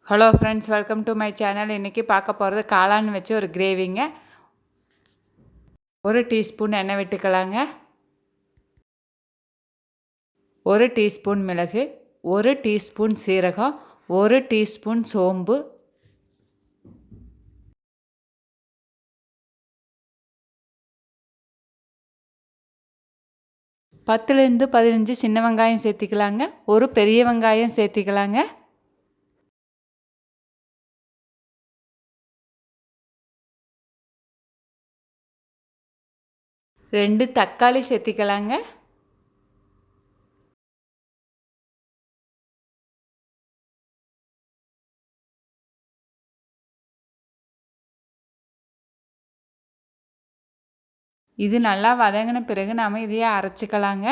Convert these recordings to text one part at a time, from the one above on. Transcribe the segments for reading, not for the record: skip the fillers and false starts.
Hello friends, welcome to my channel. இன்றைக்கி பார்க்க போகிறது காளான் வச்சு ஒரு கிரேவிங்க. 1 டீஸ்பூன் எண்ணெய் விட்டுக்கலாங்க. 1 டீஸ்பூன் மிளகு, 1 டீஸ்பூன் சீரகம், 1 டீஸ்பூன் சோம்பு, பத்துலேருந்து 15 சின்ன வெங்காயம் சேர்த்திக்கலாங்க. ஒரு பெரிய வெங்காயம் சேர்த்திக்கலாங்க. ரெண்டு தக்காளி சேர்த்திக்கலாங்க. இது நல்லா வதங்கின பிறகு நாம் இதையே அரைச்சிக்கலாங்க.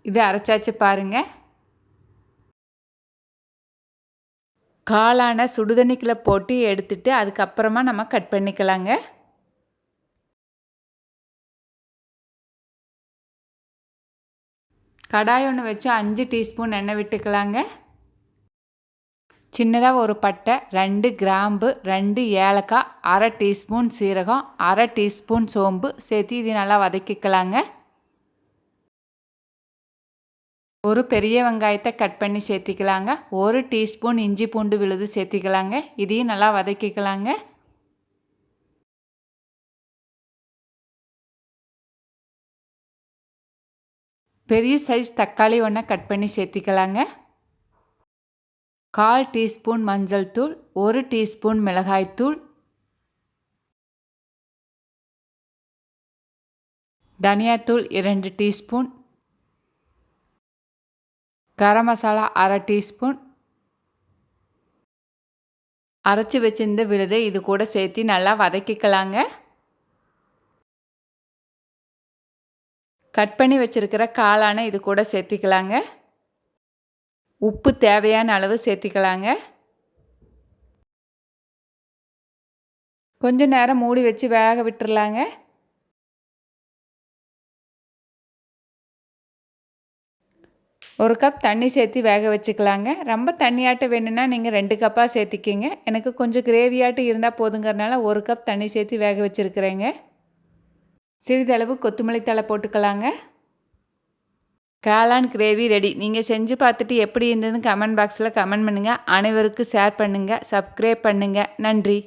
இது அரைச்சாச்சு பாருங்கள். காளான சுடுதண்ணிக்குள்ளே போட்டு எடுத்துட்டு அதுக்கப்புறமா நம்ம கட் பண்ணிக்கலாங்க. கடாய் ஒன்று வச்சு 5 டீஸ்பூன் எண்ணெய் விட்டுக்கலாங்க. சின்னதாக ஒரு பட்டை, 2 கிராம்பு, 2 ஏலக்காய், அரை டீஸ்பூன் சீரகம், அரை டீஸ்பூன் சோம்பு சேர்த்து இது நல்லா வதக்கிக்கலாங்க. ஒரு பெரிய வெங்காயத்தை கட் பண்ணி சேர்த்திக்கலாங்க. 1 டீஸ்பூன் இஞ்சி பூண்டு விழுது சேர்த்திக்கலாங்க. இதையும் நல்லா வதக்கிக்கலாங்க. பெரிய சைஸ் தக்காளி ஒன்று கட் பண்ணி சேர்த்திக்கலாங்க. 1/4 டீஸ்பூன் மஞ்சள் தூள், 1 டீஸ்பூன் மிளகாய்த்தூள், தனியாத்தூள் 2 டீஸ்பூன், கரம் மசாலா அரை டீஸ்பூன், அரைச்சி வச்சிருந்த விழுதை இது கூட சேர்த்து நல்லா வதக்கிக்கலாங்க. கட் பண்ணி வச்சுருக்கிற காளானை இது கூட சேர்த்திக்கலாங்க. உப்பு தேவையான அளவு சேர்த்திக்கலாங்க. கொஞ்சம் நேரம் மூடி வச்சு வேக விட்டுறலாங்க. ஒரு கப் தண்ணி சேர்த்து வேக வச்சுக்கலாங்க. ரொம்ப தண்ணியாட்ட வேணும்னா நீங்கள் 2 கப்பாக சேர்த்திக்கிங்க. எனக்கு கொஞ்சம் கிரேவியாட்டு இருந்தால் போதுங்கிறனால 1 கப் தண்ணி சேர்த்து வேக வச்சுருக்கிறேங்க. சிறிதளவு கொத்தமல்லி தழை போட்டுக்கலாங்க. காளான் கிரேவி ரெடி. நீங்கள் செஞ்சு பார்த்துட்டு எப்படி இருந்ததுன்னு கமெண்ட் பாக்ஸில் கமெண்ட் பண்ணுங்கள். அனைவருக்கும் ஷேர் பண்ணுங்கள், சப்ஸ்கிரைப் பண்ணுங்கள். நன்றி.